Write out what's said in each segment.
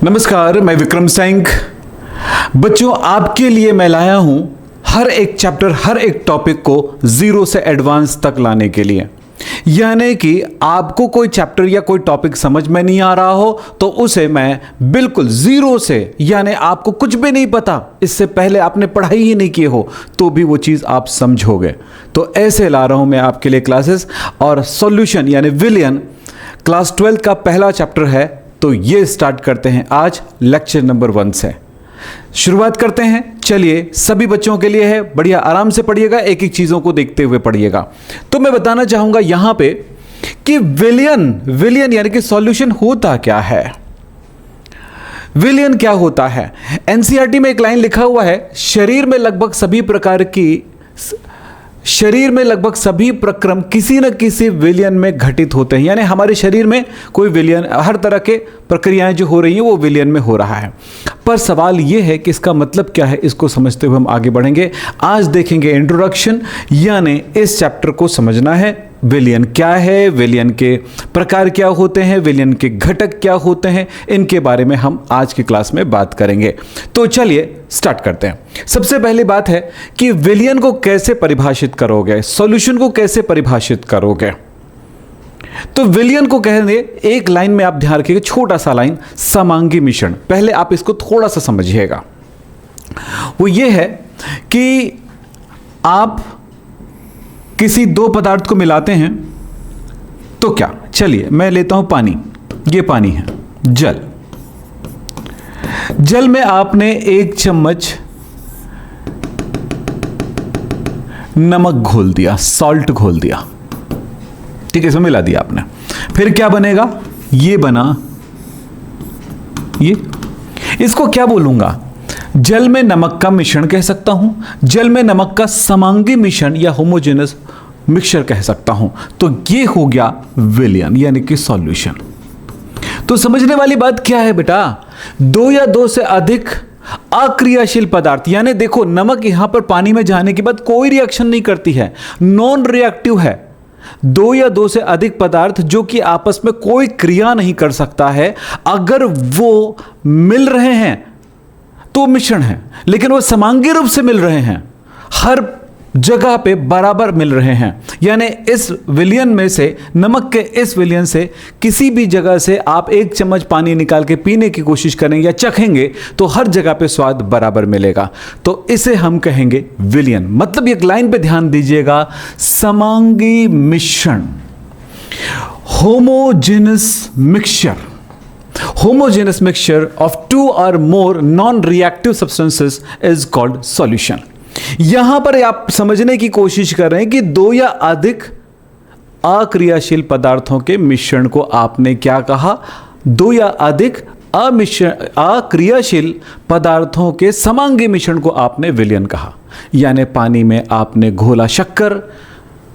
नमस्कार, मैं विक्रम सिंह। बच्चों, आपके लिए मैं लाया हूं हर एक चैप्टर, हर एक टॉपिक को जीरो से एडवांस तक लाने के लिए। यानी कि आपको कोई चैप्टर या कोई टॉपिक समझ में नहीं आ रहा हो तो उसे मैं बिल्कुल जीरो से, यानी आपको कुछ भी नहीं पता, इससे पहले आपने पढ़ाई ही नहीं की हो तो भी वो चीज़ आप समझोगे। तो ऐसे ला रहा हूं मैं आपके लिए क्लासेस। और सॉल्यूशन यानी विलियन क्लास 12 का पहला चैप्टर है। तो ये स्टार्ट करते हैं आज लेक्चर नंबर 1 से। शुरुआत करते हैं। चलिए, सभी बच्चों के लिए है, बढ़िया आराम से पढ़िएगा, एक एक चीज़ों को देखते हुए पढ़िएगा। तो मैं बताना चाहूँगा यहाँ पे कि विलियन यानी कि सॉल्यूशन होता क्या है। विलियन क्या होता है? एनसीईआरटी में एक लाइन लिखा हुआ है, शरीर में लगभग सभी प्रक्रम किसी न किसी विलियन में घटित होते हैं। यानी हमारे शरीर में कोई विलियन, हर तरह के प्रक्रियाएं जो हो रही हैं वो विलियन में हो रहा है। पर सवाल ये है कि इसका मतलब क्या है, इसको समझते हुए हम आगे बढ़ेंगे। आज देखेंगे इंट्रोडक्शन, यानी इस चैप्टर को समझना है। विलियन क्या है, विलियन के प्रकार क्या होते हैं, विलियन के घटक क्या होते हैं, इनके बारे में हम आज की क्लास में बात करेंगे। तो चलिए स्टार्ट करते हैं। सबसे पहली बात है कि विलियन को कैसे परिभाषित करोगे, सॉल्यूशन को कैसे परिभाषित करोगे। तो विलियन को कहने एक लाइन में आप ध्यान रखिएगा, छोटा सा लाइन, समांगी मिश्रण। पहले आप इसको थोड़ा सा समझिएगा। वो ये है कि आप किसी दो पदार्थ को मिलाते हैं तो क्या, चलिए मैं लेता हूं पानी, ये पानी है, जल में आपने 1 चम्मच नमक घोल दिया, सॉल्ट घोल दिया, ठीक है, इसमें मिला दिया आपने। फिर क्या बनेगा? ये बना, ये, इसको क्या बोलूंगा? जल में नमक का मिश्रण कह सकता हूं, जल में नमक का समांगी मिश्रण या होमोजेनस मिक्सचर कह सकता हूं। तो ये हो गया विलियन यानी कि सॉल्यूशन। तो समझने वाली बात क्या है बेटा? 2 या 2 से अधिक अक्रियाशील पदार्थ, यानी देखो नमक यहां पर पानी में जाने के बाद कोई रिएक्शन नहीं करती है, नॉन रिएक्टिव है। 2 या 2 से अधिक पदार्थ जो कि आपस में कोई क्रिया नहीं कर सकता है, अगर वो मिल रहे हैं तो मिश्रण है, लेकिन वो समांगी रूप से मिल रहे हैं, हर जगह पे बराबर मिल रहे हैं। यानी इस विलियन में से, नमक के इस विलियन से किसी भी जगह से आप 1 चम्मच पानी निकाल के पीने की कोशिश करेंगे या चखेंगे तो हर जगह पे स्वाद बराबर मिलेगा। तो इसे हम कहेंगे विलियन। मतलब एक लाइन पे ध्यान दीजिएगा, समांगी मिश्रण, homogeneous mixture, homogeneous mixture of 2 or more non-reactive substances is called solution। यहां पर आप समझने की कोशिश कर रहे हैं कि 2 या अधिक अक्रियाशील पदार्थों के मिश्रण को आपने क्या कहा? 2 या अधिक अक्रियाशील पदार्थों के समांगी मिश्रण को आपने विलियन कहा। यानी पानी में आपने घोला शक्कर,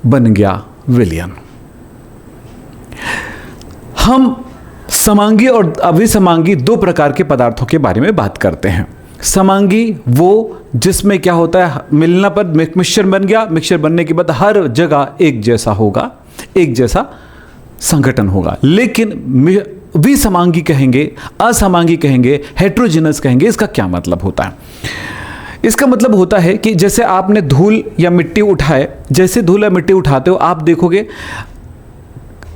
बन गया विलियन। हम समांगी और अभिसमांगी 2 प्रकार के पदार्थों के बारे में बात करते हैं। समांगी वो जिसमें क्या होता है, मिलना पर मिक्सचर बन गया, मिक्सचर बनने के बाद हर जगह एक जैसा होगा, एक जैसा संगठन होगा। लेकिन विसमांगी कहेंगे, असमांगी कहेंगे, हेट्रोजेनस कहेंगे। इसका क्या मतलब होता है? इसका मतलब होता है कि जैसे आपने धूल या मिट्टी उठाए, जैसे धूल या मिट्टी उठाते हो आप देखोगे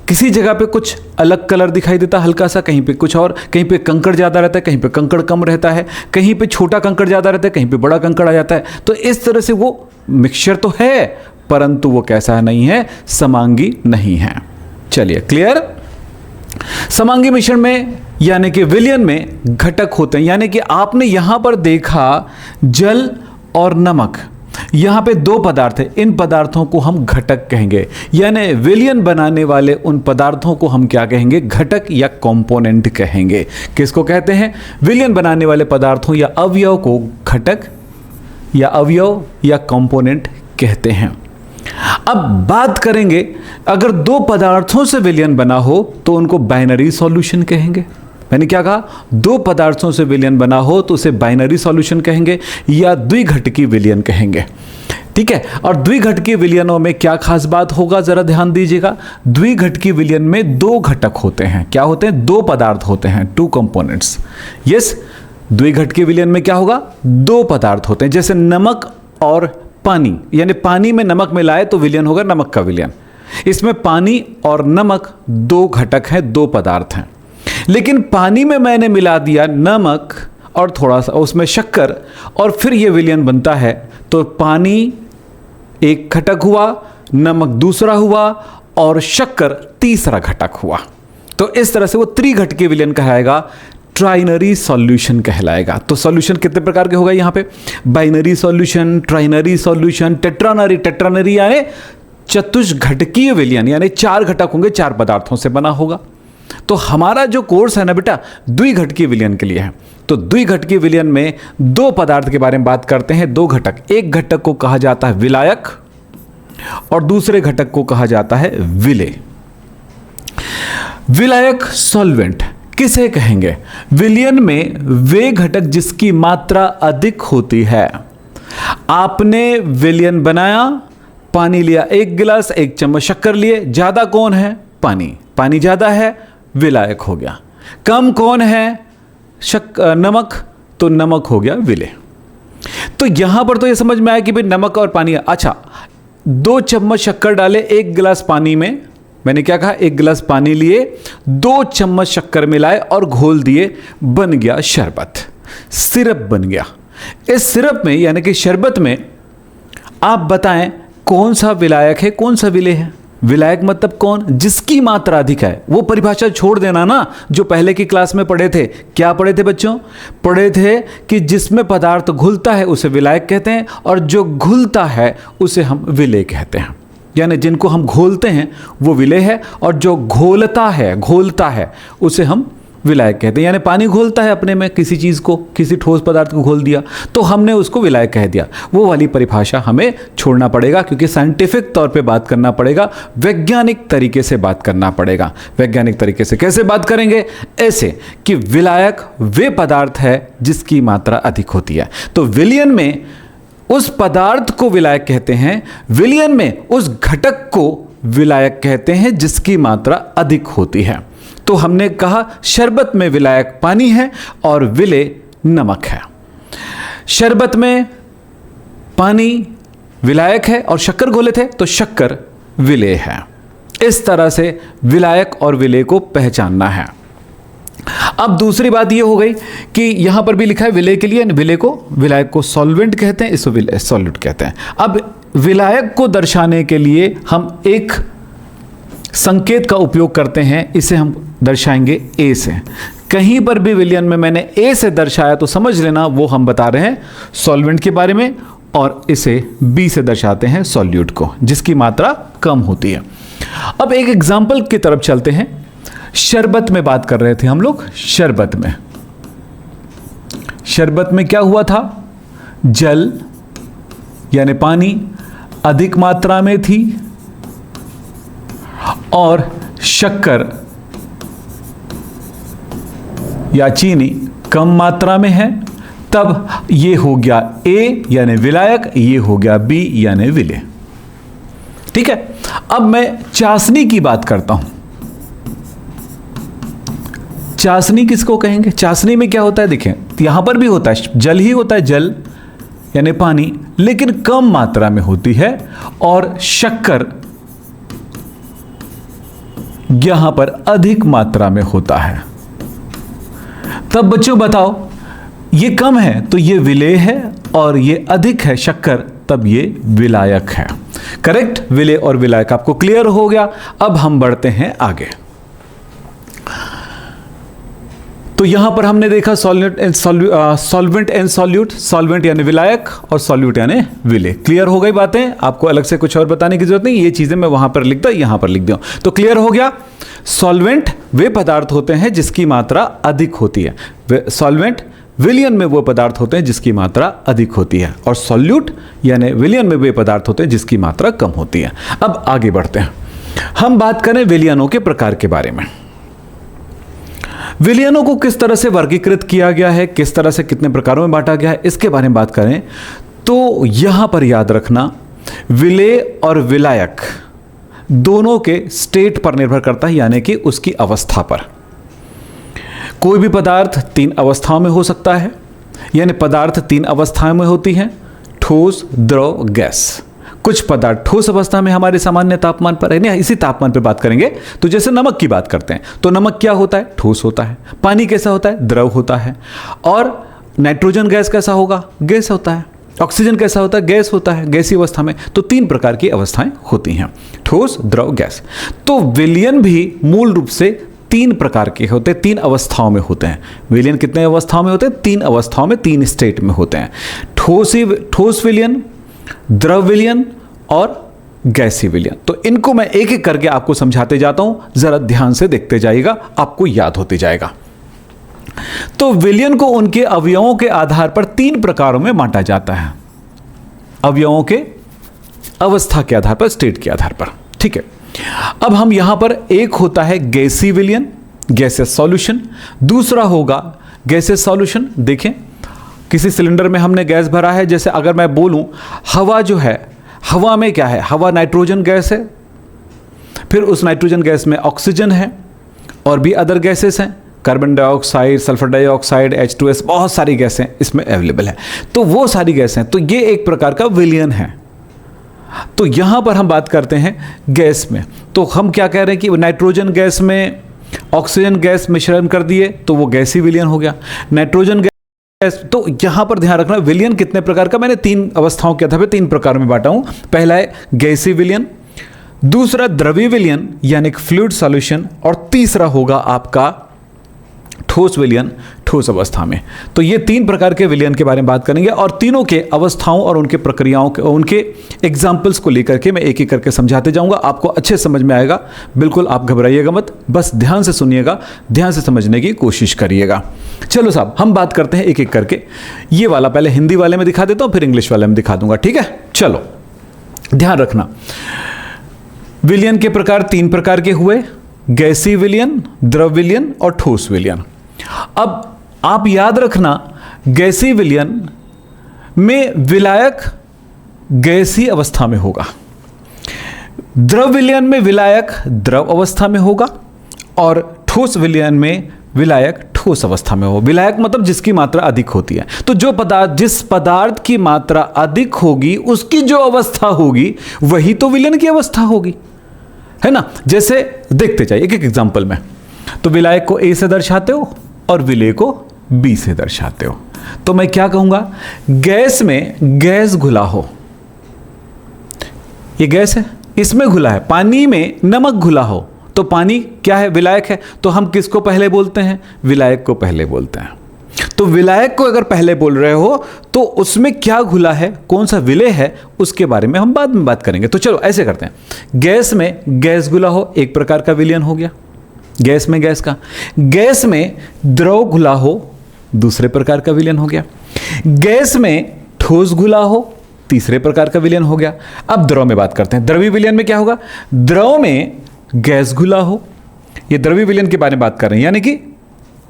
किसी जगह पे कुछ अलग कलर दिखाई देता है, हल्का सा, कहीं पे कुछ और, कहीं पे कंकड़ ज़्यादा रहता है, कहीं पे कंकड़ कम रहता है, कहीं पे छोटा कंकड़ ज़्यादा रहता है, कहीं पे बड़ा कंकड़ आ जाता है। तो इस तरह से वो मिक्सचर तो है, परंतु वो कैसा नहीं है? समांगी नहीं है। चलिए क्लियर? समांगी मिश्रण में यानी कि विलियन में घटक होते हैं। यानी कि आपने यहां पर देखा जल और नमक, यहां पे 2 पदार्थ है, इन पदार्थों को हम घटक कहेंगे। यानी विलियन बनाने वाले उन पदार्थों को हम क्या कहेंगे? घटक या कंपोनेंट कहेंगे। किसको कहते हैं? विलियन बनाने वाले पदार्थों या अवयव को घटक या अवयव या कंपोनेंट कहते हैं। अब बात करेंगे, अगर 2 पदार्थों से विलियन बना हो तो उनको बाइनरी सॉल्यूशन कहेंगे। मैंने क्या कहा? 2 पदार्थों से विलियन बना हो तो उसे बाइनरी सॉल्यूशन कहेंगे या द्विघटकी विलियन कहेंगे। ठीक है। और द्विघटकीय विलयनों में क्या खास बात होगा, जरा ध्यान दीजिएगा। द्विघटकीय विलयन में दो घटक होते हैं। क्या होते हैं? दो पदार्थ होते हैं, टू कंपोनेंट्स। यस, द्विघटकीय विलयन में क्या होगा? दो पदार्थ होते हैं, जैसे नमक और पानी, यानी पानी में नमक मिलाए तो विलयन होगा नमक का विलयन। इसमें पानी और नमक दो घटक हैं, दो पदार्थ हैं। लेकिन पानी में मैंने मिला दिया नमक और थोड़ा सा उसमें शक्कर, और फिर यह विलयन बनता है, तो पानी एक घटक हुआ, नमक दूसरा हुआ और शक्कर तीसरा घटक हुआ। तो इस तरह से वो त्रिघटकीय विलयन कहलाएगा, ट्राइनरी सॉल्यूशन कहलाएगा। तो सॉल्यूशन कितने प्रकार के होगा यहां पे? Binary solution, trinary solution, tetranary. Tetranary यानी चतुष्घटकीय विलयन, यानी चार घटक होंगे, चार पदार्थों से बना होगा। तो हमारा जो कोर्स है ना बेटा, द्विघटकीय विलयन के लिए है। तो द्विघटकीय विलयन में दो पदार्थ के बारे में बात करते हैं, दो घटक। एक घटक को कहा जाता है विलायक और दूसरे घटक को कहा जाता है विलेय। विलायक सॉल्वेंट किसे कहेंगे? विलयन में वे घटक जिसकी मात्रा अधिक होती है। आपने विलयन बनाया, पानी लिया 1 गिलास, 1 चम्मच शक्कर लिए, ज्यादा कौन है? पानी। पानी ज्यादा है, विलायक हो गया। कम कौन है? नमक, तो नमक हो गया विलेय। तो यहां पर तो ये समझ में आया कि भाई नमक और पानी। अच्छा, 2 चम्मच शक्कर डाले 1 गिलास पानी में, मैंने क्या कहा? 1 गिलास पानी लिए, 2 चम्मच शक्कर मिलाए और घोल दिए, बन गया शरबत, सिरप बन गया। इस सिरप में यानी कि शरबत में आप बताएं कौन सा विलायक है, कौन सा विलेय है? विलायक मतलब कौन? जिसकी मात्रा अधिक है। वो परिभाषा छोड़ देना ना जो पहले की क्लास में पढ़े थे। क्या पढ़े थे बच्चों? पढ़े थे कि जिसमें पदार्थ घुलता है उसे विलायक कहते हैं, और जो घुलता है उसे हम विलेय कहते हैं। यानी जिनको हम घोलते हैं वो विलेय है, और जो घोलता है उसे हम विलायक कहते हैं। यानी पानी घोलता है अपने में किसी चीज़ को, किसी ठोस पदार्थ को घोल दिया, तो हमने उसको विलायक कह दिया। वो वाली परिभाषा हमें छोड़ना पड़ेगा, क्योंकि साइंटिफिक तौर पे बात करना पड़ेगा, वैज्ञानिक तरीके से बात करना पड़ेगा। वैज्ञानिक तरीके से कैसे बात करेंगे? ऐसे कि विलायक वे पदार्थ है जिसकी मात्रा अधिक होती है। तो विलयन में उस पदार्थ को विलायक कहते हैं, विलयन में उस घटक को विलायक कहते हैं जिसकी मात्रा अधिक होती है। तो हमने कहा शरबत में विलायक पानी है और विलेय नमक है। शरबत में पानी विलायक है और शक्कर घोले थे तो शक्कर विलेय है। इस तरह से विलायक और विलेय को पहचानना है। अब दूसरी बात यह हो गई कि यहां पर भी लिखा है विलेय के लिए, विलायक को सॉल्वेंट कहते हैं, इसको विलेय सॉल्यूट कहते हैं। अब विलायक को दर्शाने के लिए हम एक संकेत का उपयोग करते हैं, इसे हम दर्शाएंगे ए से। कहीं पर भी विलयन में मैंने ए से दर्शाया तो समझ लेना वो हम बता रहे हैं सॉल्वेंट के बारे में, और इसे बी से दर्शाते हैं सॉल्यूट को, जिसकी मात्रा कम होती है। अब एक एग्जाम्पल की तरफ चलते हैं। शरबत में बात कर रहे थे हम लोग। शरबत में क्या हुआ था? जल यानी पानी अधिक मात्रा में थी और शक्कर या चीनी कम मात्रा में है। तब ये हो गया ए यानी विलायक, ये हो गया बी यानी विलेय। ठीक है। अब मैं चाशनी की बात करता हूं। चाशनी किसको कहेंगे? चाशनी में क्या होता है? देखें, यहां पर भी होता है, जल ही होता है, जल यानी पानी, लेकिन कम मात्रा में होती है, और शक्कर यहां पर अधिक मात्रा में होता है। तब बच्चों बताओ, ये कम है तो ये विलेय है, और ये अधिक है शक्कर, तब ये विलायक है। करेक्ट? विलेय और विलायक आपको क्लियर हो गया। अब हम बढ़ते हैं आगे। तो यहां पर हमने देखा सॉल्वेंट एंड सॉल्यूट। सॉल्वेंट यानी विलायक और सॉल्यूट यानी विलेय। क्लियर हो गई बातें? आपको अलग से कुछ और बताने की जरूरत नहीं, ये चीजें मैं वहां पर लिखता, यहां पर लिख दूं तो क्लियर हो गया। सॉल्वेंट वे पदार्थ होते हैं जिसकी मात्रा अधिक होती है। सॉल्वेंट विलयन में वो पदार्थ होते हैं जिसकी मात्रा अधिक होती है, और सॉल्यूट यानी विलयन में वे पदार्थ होते हैं जिसकी मात्रा कम होती है। अब आगे बढ़ते हैं, हम बात करें विलयनों के प्रकार के बारे में। विलयनों को किस तरह से वर्गीकृत किया गया है, किस तरह से कितने प्रकारों में बांटा गया है, इसके बारे में बात करें तो यहां पर याद रखना विलेय और विलायक दोनों के स्टेट पर निर्भर करता है, यानी कि उसकी अवस्था पर। कोई भी पदार्थ 3 अवस्थाओं में हो सकता है, यानी पदार्थ 3 अवस्थाओं में होती हैं, ठोस, द्रव, गैस। कुछ पदार्थ ठोस अवस्था में हमारे सामान्य तापमान पर है, इसी तापमान पर बात करेंगे। तो जैसे नमक की बात करते हैं तो नमक क्या होता है? ठोस होता है। पानी कैसा होता है? द्रव होता है। और नाइट्रोजन गैस कैसा होगा? गैस होता है। ऑक्सीजन कैसा होता है? गैस होता है, गैसीय अवस्था में। तो 3 प्रकार की अवस्थाएं होती हैं, ठोस, द्रव, गैस। तो विलयन भी मूल रूप से 3 प्रकार के होते हैं, 3 अवस्थाओं में होते हैं। विलयन कितने अवस्थाओं में होते हैं? 3 अवस्थाओं में, 3 स्टेट में होते हैं। ठोस विलयन, द्रव विलयन और गैसीय विलयन। तो इनको मैं एक एक करके आपको समझाते जाता हूं, जरा ध्यान से देखते जाइएगा, आपको याद होते जाएगा। तो विलयन को उनके अवयवों के आधार पर 3 प्रकारों में बांटा जाता है। अवयवों के अवस्था के आधार पर, स्टेट के आधार पर, ठीक है। अब हम यहां पर एक होता है गैसीय विलयन, गैसियस सॉल्यूशन। दूसरा होगा गैसियस सॉल्यूशन। देखें, किसी सिलेंडर में हमने गैस भरा है, जैसे अगर मैं बोलूं हवा जो है, हवा में क्या है? हवा नाइट्रोजन गैस है, फिर उस नाइट्रोजन गैस में ऑक्सीजन है और भी अदर गैसेस हैं, carbon dioxide, sulphur dioxide, H2S, बहुत सारी गैसें इसमें अवेलेबल है। तो वो सारी गैसें, तो ये एक प्रकार का विलयन है। तो यहां पर हम बात करते हैं गैस में। तो हम क्या कह रहे हैं कि नाइट्रोजन गैस में ऑक्सीजन गैस मिश्रण कर दिए तो वो गैसीय विलयन हो गया। नाइट्रोजन गैस, तो यहां पर ध्यान रखना विलयन कितने प्रकार का, मैंने 3 अवस्थाओं के आधार पर 3 प्रकार में बांटा हूं। पहला है गैसीय विलयन, दूसरा द्रवीय विलयन यानी फ्लूइड सॉल्यूशन, और तीसरा होगा आपका ठोस विलयन, ठोस अवस्था में। तो ये 3 प्रकार के विलयन के बारे में बात करेंगे और तीनों के अवस्थाओं और उनके प्रक्रियाओं के, उनके एग्जाम्पल्स को लेकर के मैं एक एक करके समझाते जाऊंगा। आपको अच्छे समझ में आएगा, बिल्कुल आप घबराइएगा मत, बस ध्यान से सुनिएगा, ध्यान से समझने की कोशिश करिएगा। चलो साहब, हम बात करते हैं एक एक करके। ये वाला पहले हिंदी वाले में दिखा देता हूं, फिर इंग्लिश वाले में दिखा दूंगा, ठीक है। चलो ध्यान रखना, विलयन के प्रकार 3 प्रकार के हुए, गैसीय विलयन, द्रव विलयन और ठोस विलयन। अब आप याद रखना, गैसीय विलयन में विलायक गैसीय अवस्था में होगा, द्रव विलयन में विलायक द्रव अवस्था में होगा और ठोस विलयन में विलायक ठोस अवस्था में हो। विलायक मतलब जिसकी मात्रा अधिक होती है। तो जो पदार्थ, जिस पदार्थ की मात्रा अधिक होगी उसकी जो अवस्था होगी वही तो विलयन की अवस्था होगी, है ना। जैसे देखते जाइए एक एक एग्जांपल में। तो विलायक को A से दर्शाते हो और विलेय को B से दर्शाते हो। तो मैं क्या कहूंगा, गैस में गैस घुला हो, ये गैस है, इसमें घुला है। पानी में नमक घुला हो तो पानी क्या है? विलायक है। तो हम किसको पहले बोलते हैं? विलायक को पहले बोलते हैं। तो विलायक को अगर पहले बोल रहे हो तो उसमें क्या घुला है, कौन सा विलेय है, उसके बारे में हम बाद में बात करेंगे। तो चलो ऐसे करते हैं, गैस में गैस घुला हो, एक प्रकार का विलयन हो गया, गैस में गैस का। गैस में द्रव घुला हो, दूसरे प्रकार का विलयन हो गया। गैस में ठोस घुला हो, तीसरे प्रकार का विलयन हो गया। अब द्रव में बात करते हैं। द्रवीय विलयन में क्या होगा? द्रव में गैस घुला हो, ये द्रवीय विलयन के बारे में बात कर रहे हैं, यानी कि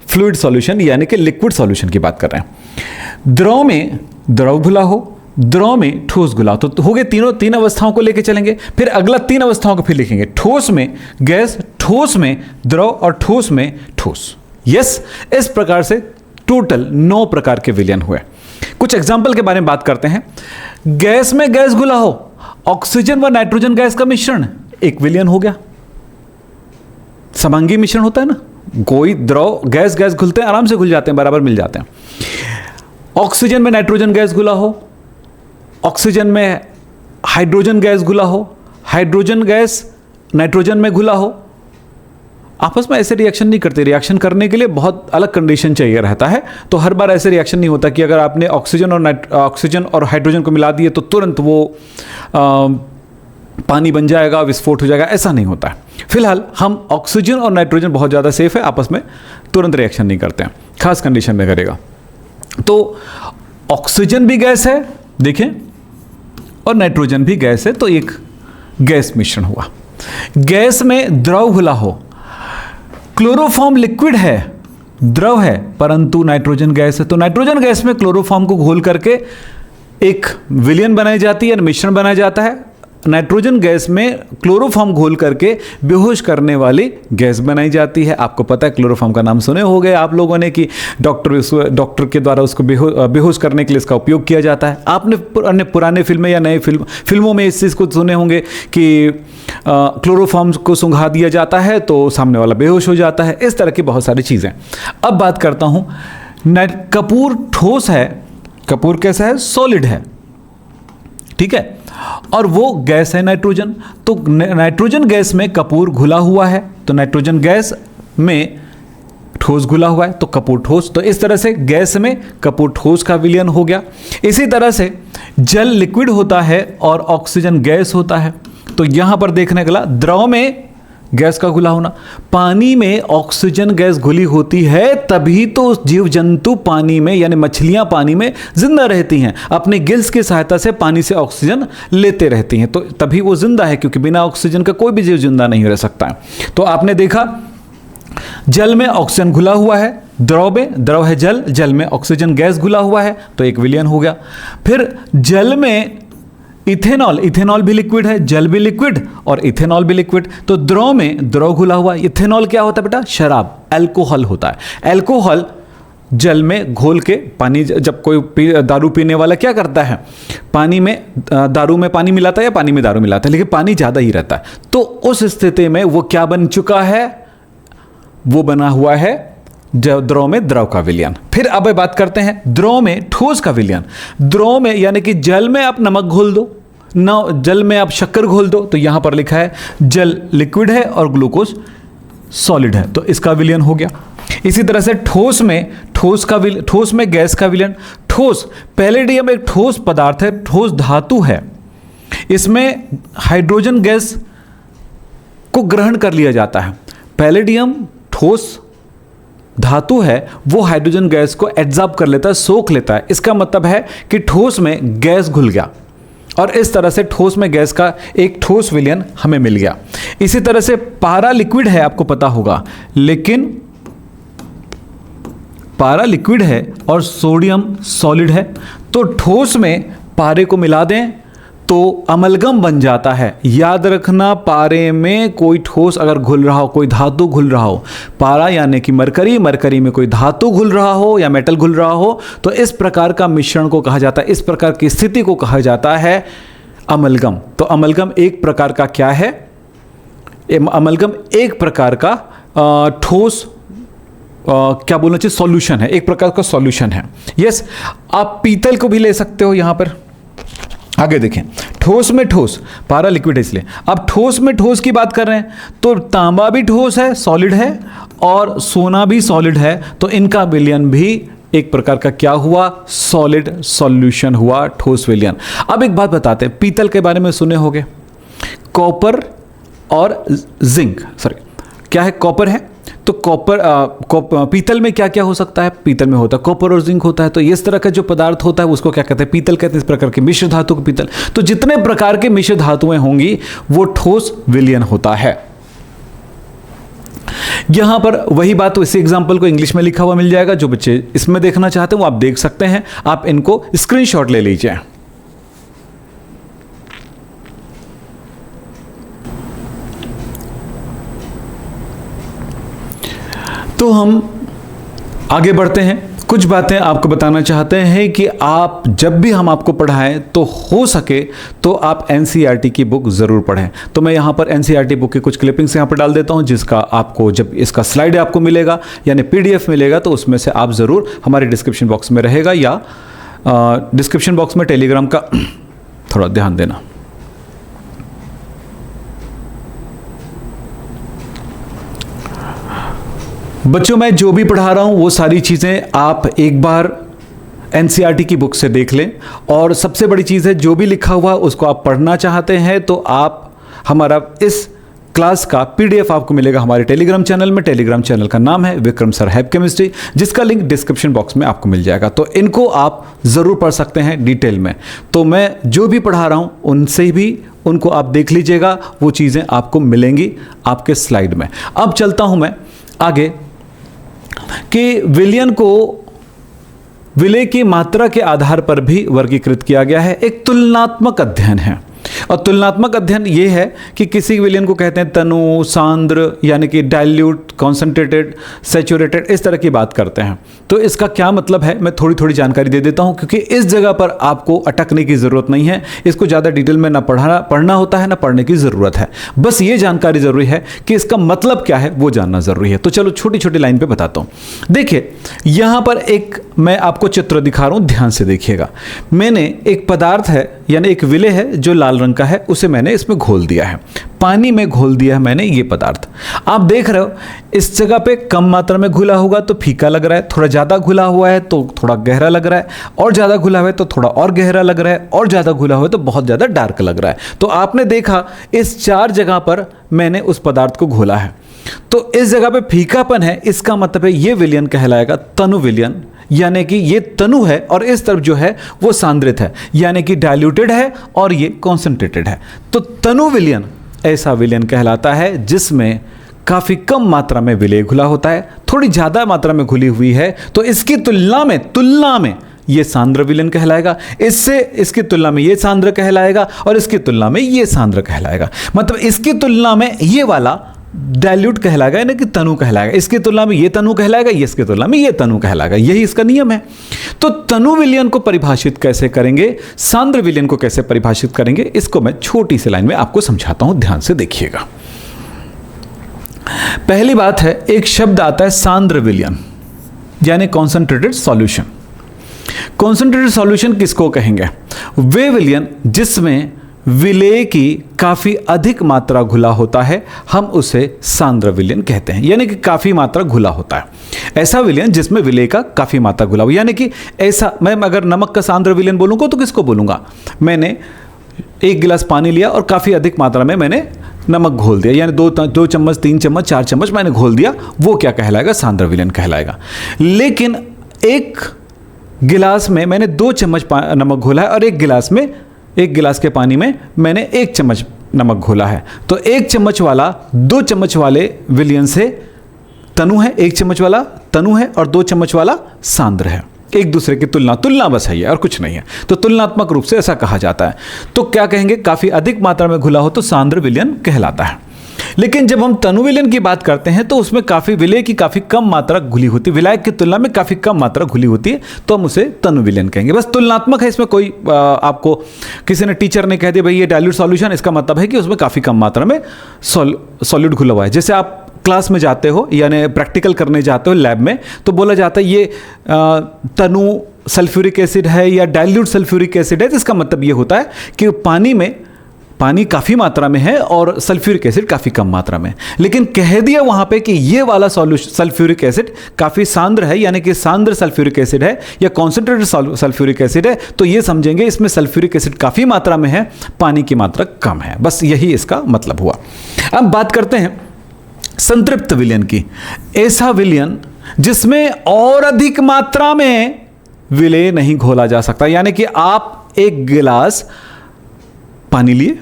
फ्लूइड सॉल्यूशन यानी कि लिक्विड सॉल्यूशन की बात कर रहे हैं। द्रव में द्रव घुला हो, द्रव में ठोस घुला हो। तो हो गए तीन अवस्थाओं को लेकर चलेंगे। फिर अगला 3 अवस्थाओं को फिर लिखेंगे, ठोस में गैस, ठोस में द्रव और ठोस में ठोस। यस, इस प्रकार से टोटल 9 प्रकार के विलयन हुए। कुछ एग्जाम्पल के बारे में बात करते हैं। गैस में गैस घुला हो, ऑक्सीजन व नाइट्रोजन गैस का मिश्रण, एक विलयन हो गया। समांगी मिश्रण होता है ना, कोई द्रव गैस गैस घुलते हैं, आराम से घुल जाते हैं, बराबर मिल जाते हैं। ऑक्सीजन में नाइट्रोजन गैस घुला हो, ऑक्सीजन में हाइड्रोजन गैस घुला हो, हाइड्रोजन गैस नाइट्रोजन में घुला हो। आपस में ऐसे रिएक्शन नहीं करते। रिएक्शन करने के लिए बहुत अलग कंडीशन चाहिए रहता है। तो हर बार ऐसे रिएक्शन नहीं होता कि अगर आपने ऑक्सीजन और हाइड्रोजन को मिला दिए तो तुरंत वो पानी बन जाएगा, विस्फोट हो जाएगा, ऐसा नहीं होता है। फिलहाल हम ऑक्सीजन और नाइट्रोजन बहुत ज़्यादा सेफ है, आपस में तुरंत रिएक्शन नहीं करते हैं, खास कंडीशन में करेगा। तो ऑक्सीजन भी गैस है, देखें, और नाइट्रोजन भी गैस है, तो एक गैस मिश्रण हुआ। गैस में द्रव घुला हो, क्लोरोफॉर्म लिक्विड है, द्रव है, परंतु नाइट्रोजन गैस है, तो नाइट्रोजन गैस में क्लोरोफॉर्म को घोल करके एक विलयन बनाई जाती है, मिश्रण बनाया जाता है। नाइट्रोजन गैस में क्लोरोफॉर्म घोल करके बेहोश करने वाली गैस बनाई जाती है। आपको पता है, क्लोरोफॉर्म का नाम सुने होंगे आप लोगों ने कि डॉक्टर के द्वारा उसको बेहोश करने के लिए इसका उपयोग किया जाता है। आपने पुराने फिल्में या नए फिल्मों में इस चीज़ को सुने होंगे कि क्लोरोफॉर्म को सुंघा दिया जाता है तो सामने वाला बेहोश हो जाता है। इस तरह की बहुत सारी चीज़ें। अब बात करता हूँ, कपूर ठोस है, कपूर कैसा है? सॉलिड है, ठीक है, और वो गैस है नाइट्रोजन। तो नाइट्रोजन गैस में कपूर घुला हुआ है, तो नाइट्रोजन गैस में ठोस घुला हुआ है तो कपूर ठोस। तो इस तरह से गैस में कपूर ठोस का विलयन हो गया। इसी तरह से जल लिक्विड होता है और ऑक्सीजन गैस होता है। तो यहां पर देखने गला द्रव में गैस का घुला होना, पानी में ऑक्सीजन गैस घुली होती है, तभी तो जीव जंतु पानी में यानी मछलियां पानी में जिंदा रहती हैं, अपने गिल्स की सहायता से पानी से ऑक्सीजन लेते रहती हैं, तो तभी वो जिंदा है, क्योंकि बिना ऑक्सीजन का कोई भी जीव जिंदा नहीं रह सकता है। तो आपने देखा जल में ऑक्सीजन घुला हुआ है, द्रव में, द्रव है जल, जल में ऑक्सीजन गैस घुला हुआ है तो एक विलयन हो गया। फिर जल में इथेनॉल, इथेनॉल भी लिक्विड है, जल भी लिक्विड और इथेनॉल भी लिक्विड। तो द्रव में द्रव घुला हुआ। इथेनॉल क्या होता है बेटा? शराब, अल्कोहल होता है। अल्कोहल जल में घोल के, पानी जब कोई दारू पीने वाला क्या करता है, पानी में दारू में पानी मिलाता है या पानी में दारू मिलाता है, लेकिन पानी ज़्यादा ही रहता है। तो उस स्थिति में वो क्या बन चुका है? वो बना हुआ है द्रव में द्रव का विलयन। फिर अब बात करते हैं द्रव में ठोस का विलयन। द्रव में यानी कि जल में आप नमक घोल दो, न जल में आप शक्कर घोल दो, तो यहां पर लिखा है जल लिक्विड है और ग्लूकोज सॉलिड है, तो इसका विलयन हो गया। इसी तरह से ठोस में ठोस में गैस का विलयन। ठोस, पैलेडियम एक ठोस पदार्थ है, ठोस धातु है, इसमें हाइड्रोजन गैस को ग्रहण कर लिया जाता है। पैलेडियम ठोस धातु है, वो हाइड्रोजन गैस को एब्जॉर्ब कर लेता है, सोख लेता है। इसका मतलब है कि ठोस में गैस घुल गया और इस तरह से ठोस में गैस का एक ठोस विलयन हमें मिल गया। इसी तरह से पारा लिक्विड है, आपको पता होगा, लेकिन पारा लिक्विड है और सोडियम सॉलिड है। तो ठोस में पारे को मिला दें तो अमलगम बन जाता है। याद रखना, पारे में कोई ठोस अगर घुल रहा हो, कोई धातु घुल रहा हो, पारा यानी कि मरकरी, मरकरी में कोई धातु घुल रहा हो या मेटल घुल रहा हो, तो इस प्रकार का मिश्रण को कहा जाता है, इस प्रकार की स्थिति को कहा जाता है अमलगम। तो अमलगम एक प्रकार का क्या है? अमलगम एक प्रकार का ठोस क्या बोलना चाहिए, सॉल्यूशन है, एक प्रकार का सॉल्यूशन है। यस, आप पीतल को भी ले सकते हो। यहां पर आगे देखें, ठोस में ठोस, पारा लिक्विड है इसलिए। अब ठोस में ठोस की बात कर रहे हैं तो तांबा भी ठोस है, सॉलिड है, और सोना भी सॉलिड है, तो इनका विलयन भी एक प्रकार का क्या हुआ? सॉलिड सॉल्यूशन हुआ, ठोस विलयन। अब एक बात बताते हैं, पीतल के बारे में सुने होंगे, कॉपर और जिंक, सॉरी क्या है, कॉपर है, तो पीतल में क्या क्या हो सकता है? पीतल में होता है कॉपर और जिंक होता है। तो इस तरह का जो पदार्थ होता है उसको क्या कहते हैं? पीतल कहते हैं। इस प्रकार के मिश्र धातु को पीतल। तो जितने प्रकार के मिश्र धातुएं होंगी वो ठोस विलयन होता है। यहां पर वही बात, इसी एग्जांपल को इंग्लिश में लिखा हुआ मिल जाएगा। जो बच्चे इसमें देखना चाहते हैं वो आप देख सकते हैं, आप इनको स्क्रीनशॉट ले लीजिए। तो हम आगे बढ़ते हैं। कुछ बातें आपको बताना चाहते हैं कि आप जब भी हम आपको पढ़ाएं तो हो सके तो आप एनसीईआरटी की बुक ज़रूर पढ़ें। तो मैं यहाँ पर एनसीईआरटी बुक की कुछ क्लिपिंग्स यहाँ पर डाल देता हूँ, जिसका आपको जब इसका स्लाइड आपको मिलेगा यानी पीडीएफ मिलेगा तो उसमें से आप ज़रूर, हमारे डिस्क्रिप्शन बॉक्स में रहेगा, या डिस्क्रिप्शन बॉक्स में टेलीग्राम का थोड़ा ध्यान देना। बच्चों, मैं जो भी पढ़ा रहा हूँ वो सारी चीज़ें आप एक बार एनसीईआरटी की बुक से देख लें। और सबसे बड़ी चीज़ है, जो भी लिखा हुआ उसको आप पढ़ना चाहते हैं तो आप हमारा इस क्लास का पीडीएफ आपको मिलेगा हमारे टेलीग्राम चैनल में। टेलीग्राम चैनल का नाम है विक्रम सर हैप केमिस्ट्री, जिसका लिंक डिस्क्रिप्शन बॉक्स में आपको मिल जाएगा। तो इनको आप ज़रूर पढ़ सकते हैं डिटेल में। तो मैं जो भी पढ़ा रहा हूँ उनसे भी उनको आप देख लीजिएगा, वो चीज़ें आपको मिलेंगी आपके स्लाइड में। अब चलता हूँ मैं आगे कि विलयन को विलेय की मात्रा के आधार पर भी वर्गीकृत किया गया है। एक तुलनात्मक अध्ययन है, और तुलनात्मक अध्ययन ये है कि किसी विलयन को कहते हैं तनु, सांद्र, यानी कि डाइल्यूट, कॉन्सेंट्रेटेड, सैचुरेटेड, इस तरह की बात करते हैं। तो इसका क्या मतलब है मैं थोड़ी थोड़ी जानकारी दे देता हूं, क्योंकि इस जगह पर आपको अटकने की ज़रूरत नहीं है। इसको ज़्यादा डिटेल में ना पढ़ना होता है, ना पढ़ने की ज़रूरत है। बस ये जानकारी ज़रूरी है कि इसका मतलब क्या है वो जानना ज़रूरी है। तो चलो छोटी छोटी लाइन पर बताता हूँ। देखिए यहाँ पर एक मैं आपको चित्र दिखा रहा हूँ, ध्यान से देखिएगा। मैंने एक पदार्थ है, यानी एक विलेय है जो लाल रंग का है, उसे मैंने इसमें घोल दिया है, पानी में घोल दिया है मैंने ये पदार्थ। आप देख रहे हो इस जगह पे कम मात्रा में घुला होगा तो फीका लग रहा है, थोड़ा ज़्यादा घुला हुआ है तो थोड़ा गहरा लग रहा है, और ज़्यादा घुला हुआ है तो थोड़ा और गहरा लग रहा है, और ज़्यादा घुला हुआ है तो बहुत ज़्यादा डार्क लग रहा है। तो आपने देखा इस 4 जगह पर मैंने उस पदार्थ को घोला है। तो इस जगह पे फीकापन है, इसका मतलब है ये विलयन कहलाएगा तनु विलयन, यानी कि ये तनु है और इस तरफ जो है वो सांद्रित है, यानी कि डाइल्यूटेड है और ये कॉन्सेंट्रेटेड है। तो तनु विलयन ऐसा विलयन कहलाता है जिसमें काफ़ी कम मात्रा में विलेय घुला होता है, थोड़ी ज़्यादा मात्रा में घुली हुई है तो इसकी तुलना में ये सांद्र विलयन कहलाएगा, इसकी तुलना में ये सांद्र कहलाएगा, और इसकी तुलना में ये सांद्र कहलाएगा। मतलब इसकी तुलना में ये वाला डाइल्यूट कहलाएगा, यानी कि तनु कहलाएगा, इसकी तुलना में ये तनु कहलाएगा, इसकी तुलना में ये तनु कहलाएगा। यही इसका नियम है। तो तनु विलयन को परिभाषित कैसे करेंगे, सांद्र विलयन को कैसे परिभाषित करेंगे, इसको मैं छोटी सी लाइन में आपको समझाता हूं, ध्यान से देखिएगा। पहली बात है, एक शब्द आता है सांद्र विलयन, यानी कॉन्सेंट्रेटेड सॉल्यूशन। कॉन्सेंट्रेटेड सॉल्यूशन किसको कहेंगे? वे विलयन जिसमें विलेय की काफ़ी अधिक मात्रा घुला होता है, हम उसे सांद्र विलयन कहते हैं, यानी कि काफ़ी मात्रा घुला होता है। ऐसा विलयन जिसमें विलेय का काफ़ी मात्रा घुला हो, यानी कि ऐसा, मैं अगर नमक का सांद्र विलयन बोलूँगा तो किसको बोलूँगा? मैंने 1 गिलास पानी लिया और काफ़ी अधिक मात्रा में मैंने नमक घोल दिया, यानी 2 चम्मच, 3 चम्मच, 4 चम्मच मैंने घोल दिया, वो क्या कहलाएगा? सांद्र विलयन कहलाएगा। लेकिन 1 गिलास में मैंने 2 चम्मच नमक घोला है और 1 गिलास के पानी में मैंने 1 चम्मच नमक घोला है, तो 1 चम्मच वाला 2 चम्मच वाले विलयन से तनु है, 1 चम्मच वाला तनु है और 2 चम्मच वाला सांद्र है। एक दूसरे की तुलना बस है और कुछ नहीं है। तो तुलनात्मक रूप से ऐसा कहा जाता है। तो क्या कहेंगे? काफ़ी अधिक मात्रा में घुला हो तो सांद्र विलयन कहलाता है। लेकिन जब हम तनु विलयन की बात करते हैं तो उसमें काफ़ी विलेय की काफ़ी कम मात्रा घुली होती है, विलायक की तुलना में काफ़ी कम मात्रा घुली होती है, तो हम उसे तनु विलयन कहेंगे। बस तुलनात्मक है, इसमें कोई आपको किसी ने, टीचर ने कह दिया भाई ये डाइल्यूट सॉल्यूशन, इसका मतलब है कि उसमें काफ़ी कम मात्रा में सॉल्यूट घुला हुआ है। जैसे आप क्लास में जाते हो, यानी प्रैक्टिकल करने जाते हो लैब में, तो बोला जाता है ये तनु सल्फ्यूरिक एसिड है या डाइल्यूट सल्फ्यूरिक एसिड है, तो इसका मतलब ये होता है कि पानी काफ़ी मात्रा में है और सल्फ्यूरिक एसिड काफ़ी कम मात्रा में। लेकिन कह दिया वहाँ पे कि ये वाला सल्फ्यूरिक एसिड काफ़ी सांद्र है, यानी कि सांद्र सल्फ्यूरिक एसिड है या कॉन्सेंट्रेटेड सल्फ्यूरिक एसिड है, तो ये समझेंगे इसमें सल्फ्यूरिक एसिड काफ़ी मात्रा में है, पानी की मात्रा कम है। बस यही इसका मतलब हुआ। अब बात करते हैं संतृप्त विलयन की। ऐसा विलयन जिसमें और अधिक मात्रा में विलेय नहीं घोला जा सकता, यानी कि आप 1 गिलास पानी लिए,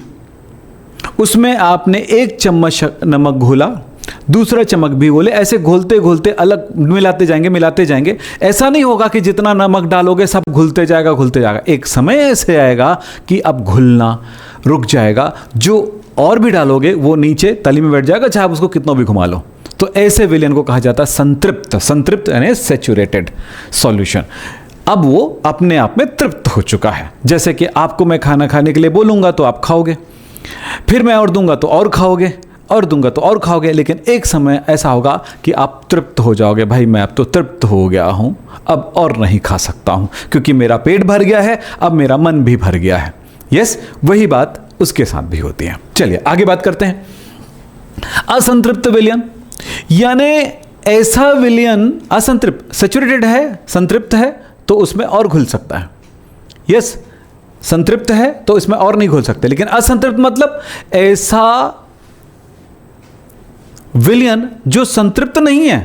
उसमें आपने 1 चम्मच नमक घोला, दूसरा चम्मच भी घोले, ऐसे घोलते घोलते अलग मिलाते जाएंगे। ऐसा नहीं होगा कि जितना नमक डालोगे सब घुलते जाएगा। एक समय ऐसे आएगा कि अब घुलना रुक जाएगा, जो और भी डालोगे वो नीचे तली में बैठ जाएगा, चाहे आप उसको कितना भी घुमा लो। तो ऐसे विलयन को कहा जाता है संतृप्त यानी सैचुरेटेड सॉल्यूशन। अब वो अपने आप में तृप्त हो चुका है। जैसे कि आपको मैं खाना खाने के लिए बोलूँगा तो आप खाओगे, फिर मैं और दूंगा तो और खाओगे, और दूंगा तो और खाओगे, लेकिन एक समय ऐसा होगा कि आप तृप्त हो जाओगे, भाई मैं अब तो तृप्त हो गया हूँ, अब और नहीं खा सकता हूँ क्योंकि मेरा पेट भर गया है, अब मेरा मन भी भर गया है। यस, वही बात उसके साथ भी होती है। चलिए आगे बात करते हैं। असंतृप्त विलयन, यानी ऐसा विलयन असंतृप्त, सैचुरेटेड है, संतृप्त है तो उसमें और घुल सकता है। यस, संतृप्त है तो इसमें और नहीं घुल सकते, लेकिन असंतृप्त मतलब ऐसा विलयन जो संतृप्त नहीं है,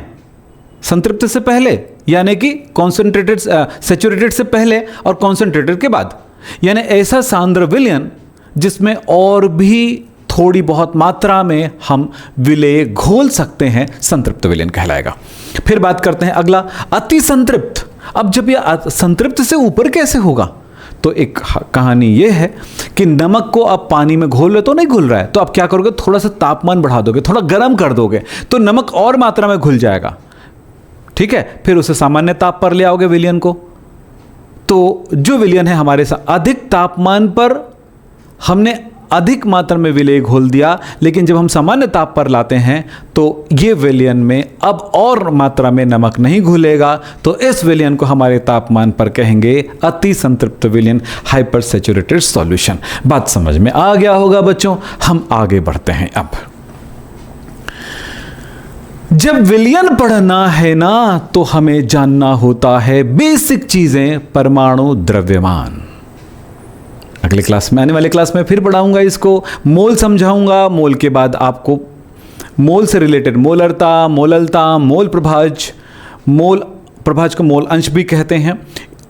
संतृप्त से पहले, यानी कि कॉन्सेंट्रेटेड सैचुरेटेड से पहले और कॉन्सेंट्रेटेड के बाद, यानी ऐसा सांद्र विलयन जिसमें और भी थोड़ी बहुत मात्रा में हम विलेय घोल सकते हैं, संतृप्त विलयन कहलाएगा। फिर बात करते हैं अगला, अति संतृप्त। अब जब ये संतृप्त से ऊपर कैसे होगा? तो एक कहानी ये है कि नमक को आप पानी में घोल रहे तो नहीं घुल रहा है, तो आप क्या करोगे, थोड़ा सा तापमान बढ़ा दोगे, थोड़ा गर्म कर दोगे, तो नमक और मात्रा में घुल जाएगा। ठीक है, फिर उसे सामान्य ताप पर ले आओगे विलयन को। तो जो विलयन है हमारे साथ अधिक तापमान पर हमने अधिक मात्रा में विलय घोल दिया, लेकिन जब हम सामान्य ताप पर लाते हैं तो ये विलयन में अब और मात्रा में नमक नहीं घुलेगा, तो इस विलयन को हमारे तापमान पर कहेंगे अति संतृप्त विलयन, हाइपर सैचुरेटेड सॉल्यूशन। बात समझ में आ गया होगा बच्चों। हम आगे बढ़ते हैं। अब जब विलयन पढ़ना है ना, तो हमें जानना होता है बेसिक चीजें, परमाणु द्रव्यमान। अगले क्लास में, आने वाले क्लास में फिर पढ़ाऊंगा इसको, मोल समझाऊंगा। मोल के बाद आपको मोल से रिलेटेड मोलरता, मोललता, मोल प्रभाज को मोल अंश भी कहते हैं,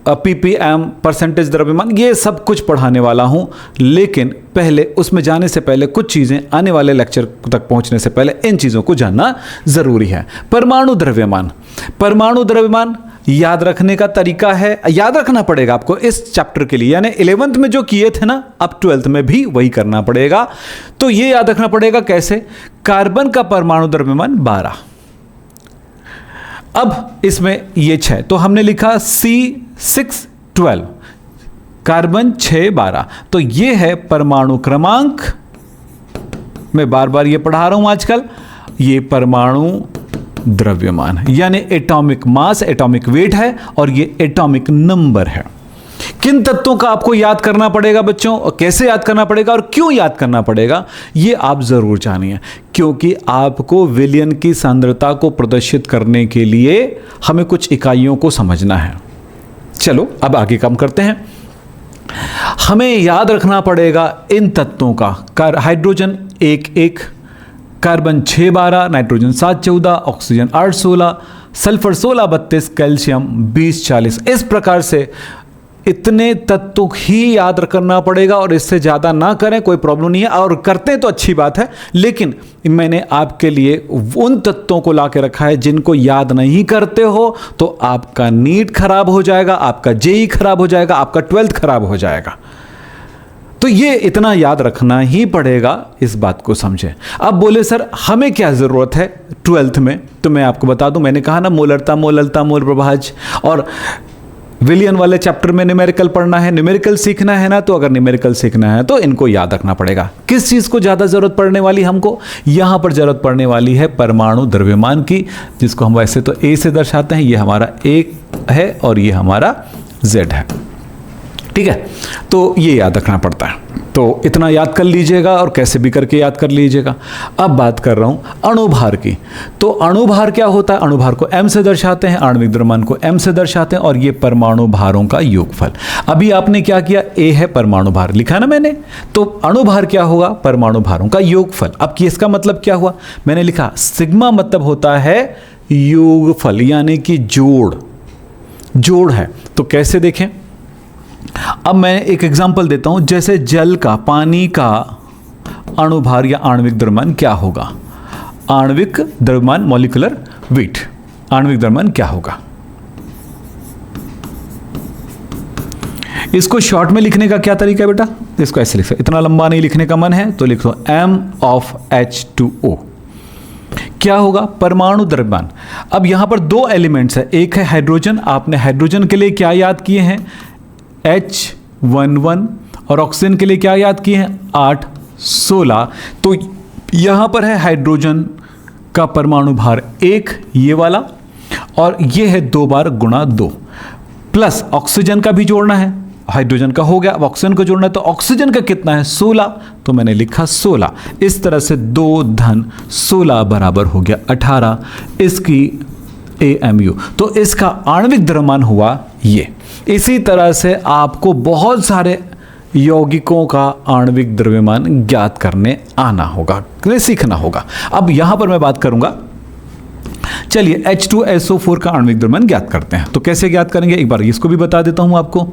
ppm, परसेंटेज द्रव्यमान, ये सब कुछ पढ़ाने वाला हूं। लेकिन पहले उसमें जाने से पहले कुछ चीज़ें आने वाले लेक्चर तक पहुंचने से पहले इन चीज़ों को जानना ज़रूरी है। परमाणु द्रव्यमान, परमाणु द्रव्यमान याद रखने का तरीका है, याद रखना पड़ेगा आपको इस चैप्टर के लिए, यानी 11th में जो किए थे ना, अब 12th में भी वही करना पड़ेगा। तो ये याद रखना पड़ेगा कैसे, कार्बन का परमाणु द्रव्यमान 12, अब इसमें ये 6, तो हमने लिखा C612, कार्बन 612, तो ये है परमाणु क्रमांक। मैं बार बार ये पढ़ा रहा हूं आजकल, ये परमाणु द्रव्यमान यानी एटॉमिक मास, एटॉमिक वेट है, और ये एटॉमिक नंबर है। किन तत्वों का आपको याद करना पड़ेगा बच्चों, और कैसे याद करना पड़ेगा और क्यों याद करना पड़ेगा, ये आप जरूर जानिए, क्योंकि आपको विलयन की सांद्रता को प्रदर्शित करने के लिए हमें कुछ इकाइयों को समझना है। चलो अब आगे काम करते हैं। हमें याद रखना पड़ेगा इन तत्वों का, hydrogen 1 carbon 612, nitrogen 714, oxygen 816, sulphur 1632, calcium 2040। इस प्रकार से इतने तत्व ही याद करना पड़ेगा, और इससे ज़्यादा ना करें कोई प्रॉब्लम नहीं है, और करते तो अच्छी बात है, लेकिन मैंने आपके लिए उन तत्वों को ला के रखा है जिनको याद नहीं करते हो तो आपका नीट खराब हो जाएगा, आपका जेई खराब हो जाएगा, आपका 12th खराब हो जाएगा। तो ये इतना याद रखना ही पड़ेगा, इस बात को समझें। अब बोले सर हमें क्या ज़रूरत है 12th में, तो मैं आपको बता दूं, मैंने कहा ना मोलरता, मोललता, मोल प्रभाज, और विलयन वाले चैप्टर में न्यूमेरिकल पढ़ना है, न्यूमेरिकल सीखना है ना, तो अगर न्यूमेरिकल सीखना है तो इनको याद रखना पड़ेगा। किस चीज़ को ज़्यादा ज़रूरत पड़ने वाली हमको, यहाँ पर ज़रूरत पड़ने वाली है परमाणु द्रव्यमान की, जिसको हम वैसे तो ए से दर्शाते हैं, ये हमारा ए है और ये हमारा जेड है। ठीक है, तो ये याद रखना पड़ता है, तो इतना याद कर लीजिएगा और कैसे भी करके याद कर लीजिएगा। अब बात कर रहा हूं अणुभार की। तो अणुभार क्या होता है, अणुभार को m से दर्शाते हैं, आणविक द्रव्यमान को m से दर्शाते हैं, और ये परमाणु भारों का योगफल। अभी आपने क्या किया, a है परमाणु भार लिखा ना मैंने, तो अणुभार क्या होगा, परमाणु भारों का योगफल। अब इसका मतलब क्या हुआ, मैंने लिखा सिग्मा, मतलब होता है योगफल, यानी कि जोड़ है। तो कैसे देखें, अब मैं एक एग्जांपल देता हूं, जैसे जल का, पानी का अणुभार या आणविक द्रव्यमान क्या होगा, आणविक द्रव्यमान मॉलिक्यूलर वेट, आणविक द्रव्यमान क्या होगा। इसको शॉर्ट में लिखने का क्या तरीका है बेटा, इसको ऐसे लिखो, इतना लंबा नहीं लिखने का मन है तो लिख लो M(H2O). क्या होगा, परमाणु द्रव्यमान। अब यहां पर 2 एलिमेंट्स है, एक है हाइड्रोजन, आपने हाइड्रोजन के लिए क्या याद किए हैं, H11, और ऑक्सीजन के लिए क्या याद किए हैं, 816। तो यहां पर है हाइड्रोजन का परमाणु भार 1, ये वाला, और ये है 2 बार गुणा 2, प्लस ऑक्सीजन का भी जोड़ना है, हाइड्रोजन का हो गया, अब ऑक्सीजन को जोड़ना है, तो ऑक्सीजन का कितना है 16, तो मैंने लिखा 16। इस तरह से 2 धन 16 बराबर हो गया 18, इसकी AMU, तो इसका आणविक द्रव्यमान हुआ ये। इसी तरह से आपको बहुत सारे यौगिकों का आणविक द्रव्यमान ज्ञात करने आना होगा, सीखना होगा। अब यहां पर मैं बात करूंगा, चलिए H2SO4 का आणविक द्रव्यमान ज्ञात करते हैं। तो कैसे ज्ञात करेंगे, एक बार इसको भी बता देता हूं आपको।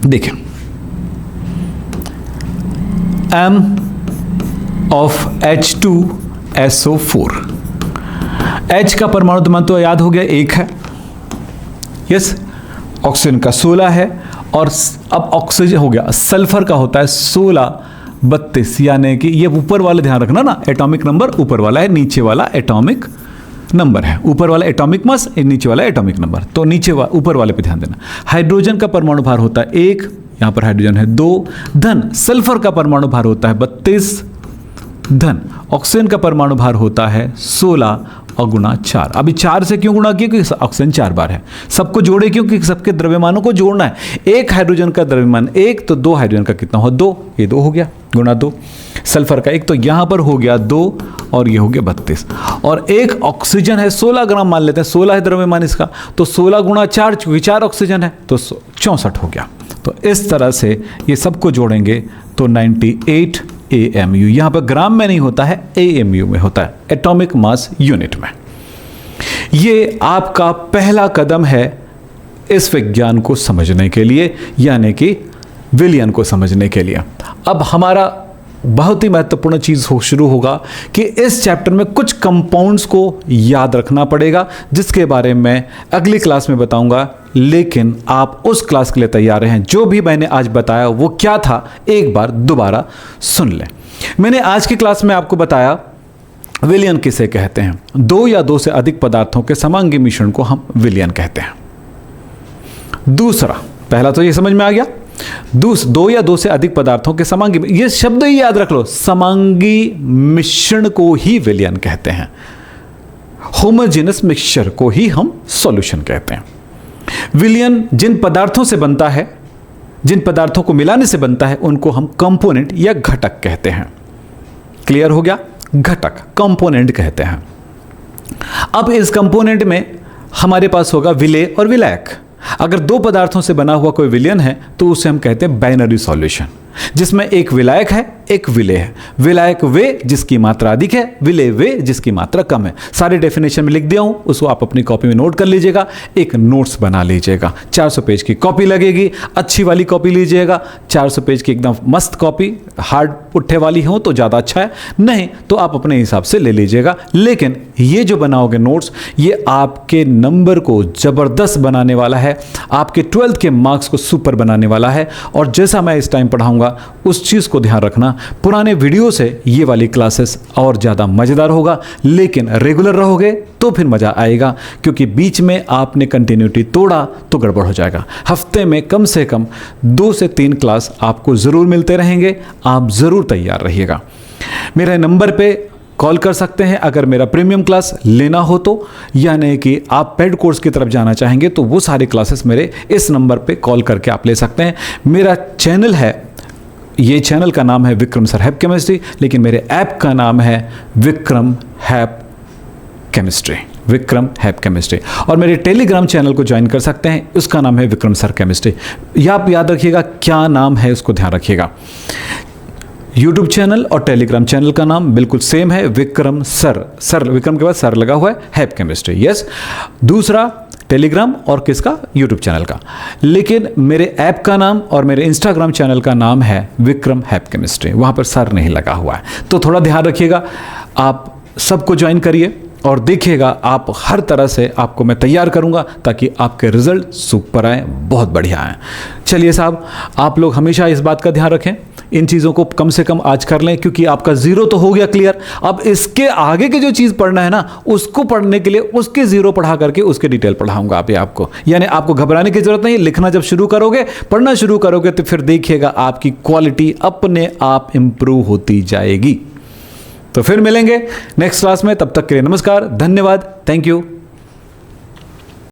देखिए, M of H2SO4, H का परमाणु द्रव्यमान तो याद हो गया 1 है, यस, ऑक्सीजन का 16 है। और अब ऑक्सीजन हो गया, सल्फर का होता है 16 32, यानी कि ये ऊपर वाला ध्यान रखना ना, एटॉमिक नंबर ऊपर वाला है, नीचे वाला एटॉमिक नंबर है। ऊपर वाला एटॉमिक मास, नीचे वाला एटॉमिक नंबर, तो ऊपर वाले पे ध्यान देना। हाइड्रोजन का परमाणु भार होता है 1, यहां पर हाइड्रोजन है 2 धन। सल्फर का परमाणु भार होता है 32 धन। ऑक्सीजन का परमाणु भार होता है 16 और गुणा 4। अभी 4 से क्यों गुणा किया? क्योंकि ऑक्सीजन 4 बार है। सबको जोड़े क्यों? क्योंकि सबके द्रव्यमानों को जोड़ना है। एक हाइड्रोजन का द्रव्यमान 1, तो 2 हाइड्रोजन का कितना हो? 2, ये 2 हो गया, गुणा 2। सल्फर का 1, तो यहां पर हो गया 2 और ये हो गया 32। और एक ऑक्सीजन है 16 ग्राम मान लेते हैं, 16 है द्रव्यमान इसका, तो 16 गुणा 4, क्योंकि 4 ऑक्सीजन है तो 64 हो गया। तो इस तरह से ये सबको जोड़ेंगे तो 98 AMU, यहां पर ग्राम में नहीं होता है, AMU में होता है, एटॉमिक मास यूनिट में। ये आपका पहला कदम है इस विज्ञान को समझने के लिए, यानी कि विलियन को समझने के लिए। अब हमारा बहुत ही महत्वपूर्ण चीज शुरू होगा कि इस चैप्टर में कुछ कंपाउंड्स को याद रखना पड़ेगा, जिसके बारे में अगली क्लास में बताऊंगा। लेकिन आप उस क्लास के लिए तैयार हैं। जो भी मैंने आज बताया वो क्या था, एक बार दोबारा सुन लें। मैंने आज की क्लास में आपको बताया विलियन किसे कहते हैं। 2 या 2 से अधिक पदार्थों के समांगी मिश्रण को हम विलियन कहते हैं। दूसरा, पहला तो ये समझ में आ गया, 2 या 2 से अधिक पदार्थों के समांगी, ये शब्द ही याद रख लो, समांगी मिश्रण को ही विलियन कहते हैं। होमोजेनस मिक्सचर को ही हम सॉल्यूशन कहते हैं। विलियन जिन पदार्थों से बनता है, जिन पदार्थों को मिलाने से बनता है, उनको हम कंपोनेंट या घटक कहते हैं। क्लियर हो गया? घटक, कंपोनेंट कहते हैं। अब इस कंपोनेंट में हमारे पास होगा विलेय और विलायक। अगर 2 पदार्थों से बना हुआ कोई विलयन है तो उसे हम कहते हैं बाइनरी सॉल्यूशन, जिसमें एक विलायक है, एक विलेय है। विलायक वे जिसकी मात्रा अधिक है, विलेय वे जिसकी मात्रा कम है। सारे डेफिनेशन में लिख दिया हूं, उसको आप अपनी कॉपी में नोट कर लीजिएगा, एक नोट्स बना लीजिएगा। 400 पेज की कॉपी लगेगी, अच्छी वाली कॉपी लीजिएगा। 400 पेज की एकदम मस्त कॉपी, हार्ड पुट्ठे वाली हो तो ज़्यादा अच्छा है, नहीं तो आप अपने हिसाब से ले लीजिएगा। लेकिन ये जो बनाओगे नोट्स, ये आपके नंबर को ज़बरदस्त बनाने वाला है, आपके 12th के मार्क्स को सुपर बनाने वाला है। और जैसा मैं इस टाइम पढ़ाऊंगा उस चीज़ को ध्यान रखना, पुराने वीडियो से ये वाली क्लासेस और ज़्यादा मज़ेदार होगा। लेकिन रेगुलर रहोगे तो फिर मज़ा आएगा, क्योंकि बीच में आपने कंटिन्यूटी तोड़ा तो गड़बड़ हो जाएगा। हफ्ते में कम से कम 2 से 3 क्लास आपको ज़रूर मिलते रहेंगे, आप ज़रूर तैयार रहिएगा। मेरे नंबर पे कॉल कर सकते हैं अगर मेरा प्रीमियम क्लास लेना हो तो, यानी कि आप पेड कोर्स की तरफ जाना चाहेंगे तो वो सारे क्लासेस मेरे इस नंबर पे कॉल करके आप ले सकते हैं। मेरा चैनल है, ये चैनल का नाम है विक्रम सर हैप केमिस्ट्री, लेकिन मेरे ऐप का नाम है विक्रम हैप केमिस्ट्री, विक्रम हैप केमिस्ट्री। और मेरे टेलीग्राम चैनल को ज्वाइन कर सकते हैं, उसका नाम है विक्रम सर केमिस्ट्री। यह आप याद रखिएगा, क्या नाम है उसको ध्यान रखिएगा। यूट्यूब चैनल और टेलीग्राम चैनल का नाम बिल्कुल सेम है, विक्रम सर, विक्रम के बाद सर लगा हुआ है, हैप केमिस्ट्री। यस, दूसरा टेलीग्राम और किसका? यूट्यूब चैनल का। लेकिन मेरे ऐप का नाम और मेरे इंस्टाग्राम चैनल का नाम है विक्रम हैप केमिस्ट्री, वहाँ पर सर नहीं लगा हुआ है। तो थोड़ा ध्यान रखिएगा, आप सबको ज्वाइन करिए और देखिएगा, आप हर तरह से आपको मैं तैयार करूंगा ताकि आपके रिजल्ट सुपर आए, बहुत बढ़िया आए। चलिए साहब, आप लोग हमेशा इस बात का ध्यान रखें, इन चीज़ों को कम से कम आज कर लें, क्योंकि आपका 0 तो हो गया क्लियर। अब इसके आगे की जो चीज़ पढ़ना है ना, उसको पढ़ने के लिए उसके 0 पढ़ा करके उसके डिटेल पढ़ाऊंगा आपको। यानी आपको घबराने की जरूरत नहीं, लिखना जब शुरू करोगे, पढ़ना शुरू करोगे, तो फिर देखिएगा आपकी क्वालिटी अपने आप इंप्रूव होती जाएगी। तो फिर मिलेंगे नेक्स्ट क्लास में, तब तक के लिए नमस्कार, धन्यवाद, थैंक यू।